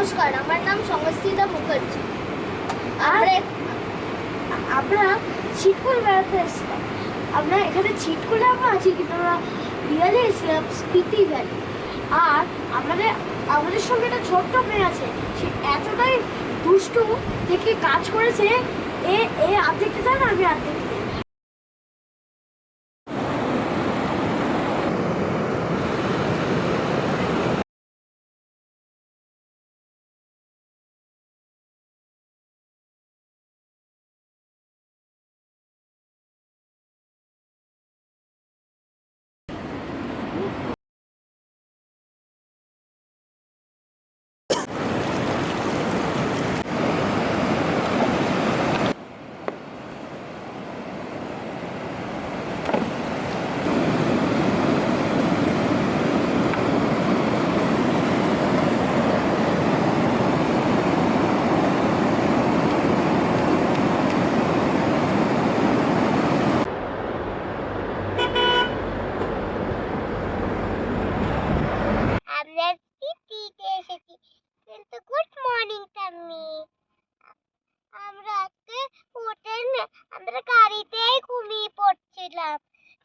নমস্কার, আমার নাম সংস্কৃতা মুখার্জি। আমরা ছিটকুল বেড়াতে এসেছিলাম। আমরা এখানে ছিটকুলে আমরা আছি, কিন্তু আমরা রিয়ালি এসেছিলাম স্পিতি ভ্যালি। আর আমাদের সঙ্গে একটা ছোট্ট মেয়ে আছে, সে এতটাই দুষ্টু দেখে কাজ করেছে। এ অর্ধেকটা জানে, আমি অর্ধেকটা। কিন্তু গুড মর্নিং টামি। আমরা আজকে হোটেল আমরা গাড়িতেই ঘুমিয়ে পড়ছিলাম,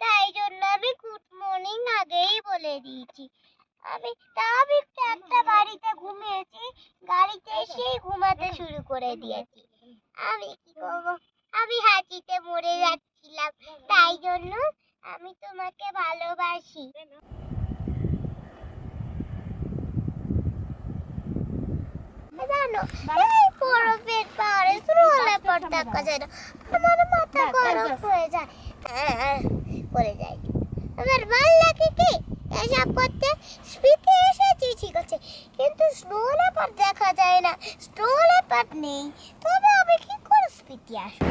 তাই জন্য আমি গুড মর্নিং আগেই বলে দিয়েছি। আমি একটা বাড়িতে ঘুমিয়েছি, গাড়িতে এসেই ঘুমাতে শুরু করে দিয়েছি। আমি কি করবো, আমি হাঁচিতে মরে যাচ্ছিলাম, তাই জন্য আমি তোমাকে ভালোবাসি। জানো, এই বরফের পাহাড়ে স্নোলে পড়ে দেখা যায় না, আমার মাথা গরম হয়ে যায়, পড়ে যায়। আমার ভালো লাগে কি এসব করতে। স্পিতি এসেছি ঠিক আছে, কিন্তু স্নো লেপার্ড দেখা যায় না, স্নো লেপার্ড নেই। তবে আমি কি করে স্পিতি আসবো?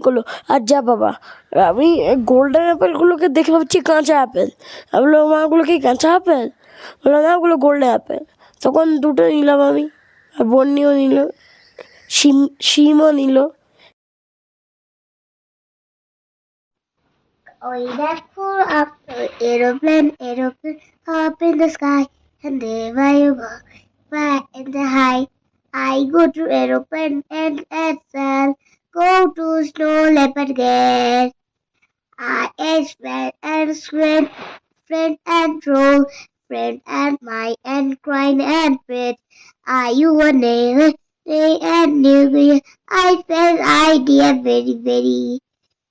করলো আর যা বাবা, আমি গোল্ডেন অ্যাপেলগুলোকে দেখে ভাবছি কাঁচা অ্যাপেল। আমি বললাম মাগুলো কি কাঁচা অ্যাপেল? বললাম না, ওগুলো গোল্ডেন অ্যাপেল। তখন দুটো নিলাম আমি, আর বন্নিও নিল, শিমও নিল। ওই দেখো aeroplane up in the sky, and there you go, fly in the high. I go to aeroplane and SL, go to snow leopard get. I spread and spread, friend and troll, friend and my and crying and pet. Are you a name? And new I felt idea very.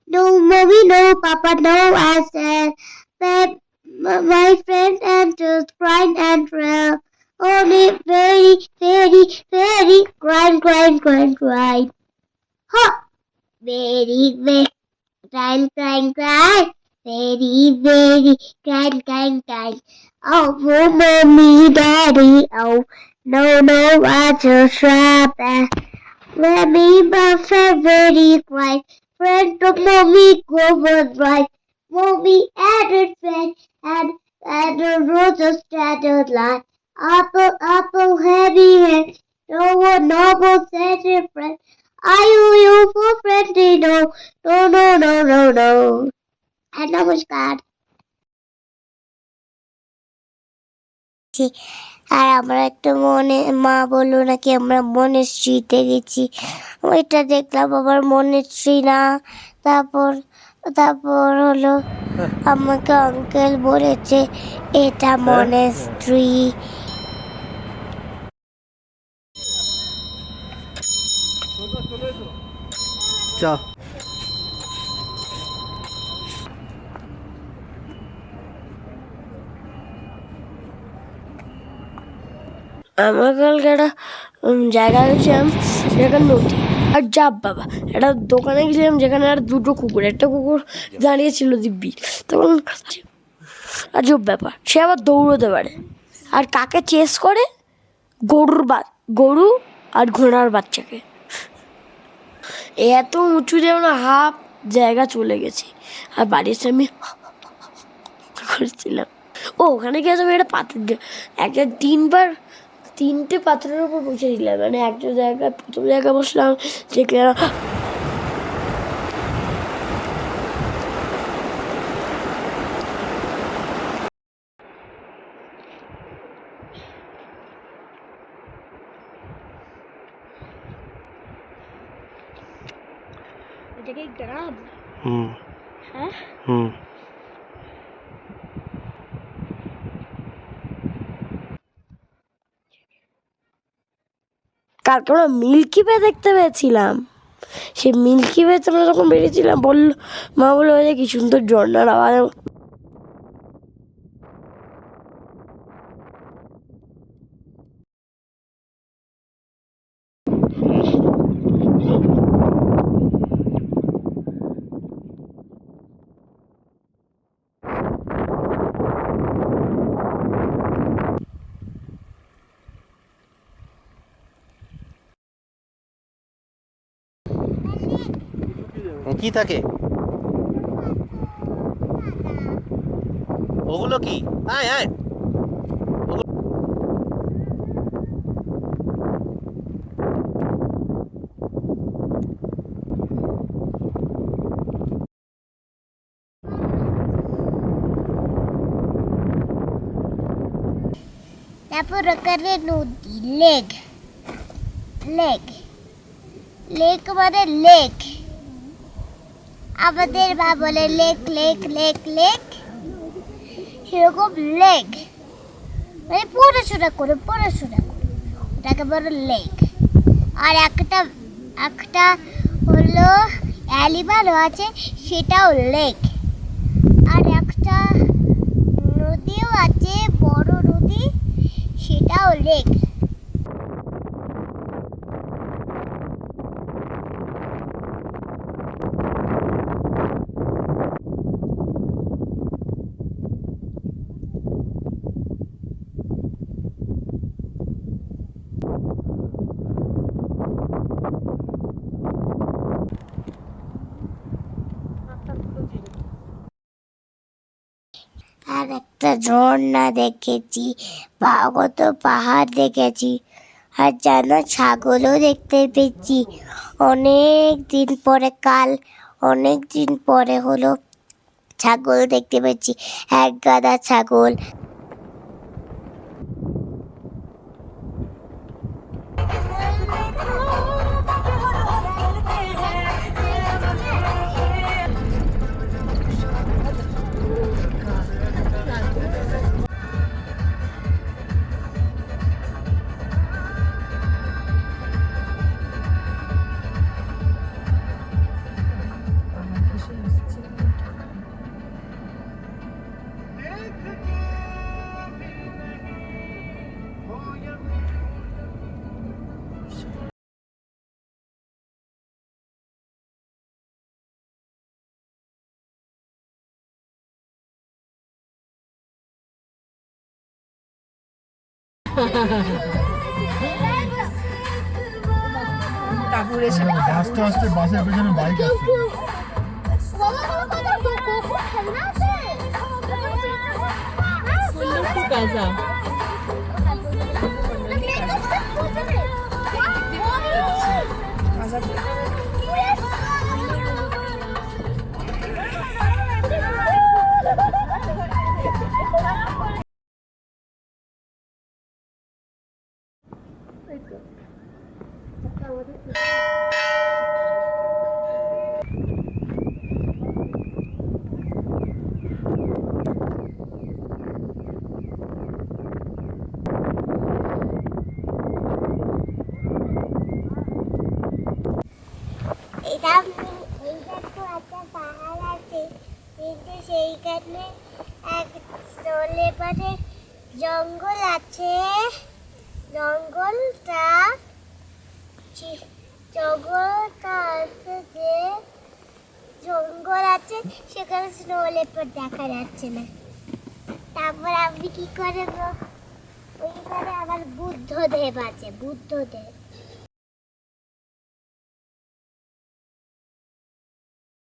No, mommy, no, papa, no, I said. But my friend and just crying and trail. Only very, crying. Ha! very, very, crying, crying, crying. Very, very, crying, crying, crying. Oh, mommy, daddy, oh, no, no, I just rap. Let me buffet very quiet. Friend of mommy, go was right. Mommy added friend and the roses scattered light. Apple, apple, heavy head. No one noble said a friend. Are you for friendly? No, no, no, no, no, no. And namaskar. আর আমরা একটা মা বললো নাকি আমরা মনেশ্রীতে গেছি, ওইটা দেখলাম আবার মনেশ্রী না। তারপর তারপর হলো আমাকে আঙ্কেল বলেছে এটা মনেশ্রী। আমরা কালকে একটা জায়গায় গেছিলাম, সেখানে নদী আর যাব বাবা একটা দোকানে গেছিলাম যেখানে আর দুটো কুকুর, একটা কুকুর দাঁড়িয়েছিল দিব্যি, তখন আজব ব্যাপার, সে আবার দৌড়তে পারে আর কাকে চেস করে, গরু আর ঘোড়ার বাচ্চাকে। এত উঁচু যেমন হাফ জায়গা চলে গেছে, আর বাড়ির সামনে করছিলাম। ও ওখানে গিয়ে আমি একটা পাথর একটা তিনটে পাথরের উপর বসে দিলাম, মানে একটা জায়গায় প্রথম জায়গায় বসলাম যেখানে এটাকে গ্রাম। হ্যাঁ, কালকে আমরা মিল্কি ওয়ে দেখতে পেয়েছিলাম। সে মিল্কি ওয়েতে আমরা যখন বেরিয়েছিলাম মা বললো যে কি সুন্দর ঝর্ণার আওয়াজ। কি থাকে ওগুলো কি? আয় আয় তারপর ওখানে নদী, লেক লেক লেক মানে লেক, আমাদের মা বলে লেক লেক লেক লেক, সেরকম লেক মানে পড়াশোনা করে ওটাকে বলে লেক। আর একটা হলো অ্যালিবারও আছে, সেটাও লেক। আর একটা নদীও আছে, বড় নদী, সেটাও লেক। আর একটা ঝর্ণা দেখেছি, কত পাহাড় দেখেছি, আর যেন ছাগলও দেখতে পেয়েছি। অনেক দিন পরে হলো ছাগল দেখতে পেয়েছি, এক গাদা ছাগল। কাকুর এসে আস্তে আস্তে বাসের পেছনে বাইক আসছে কাজা এটা তো একটা পাহাড় আছে কিন্তু সেইখানে এক চলে পারে জঙ্গল আছে জঙ্গলটা জঙ্গলটা আছে যে জঙ্গল আছে সেখানে স্নো লেপার্ড দেখা যাচ্ছে না তারপর আমি কি করবো ওইখানে আবার বুদ্ধদেব আছে বুদ্ধদেব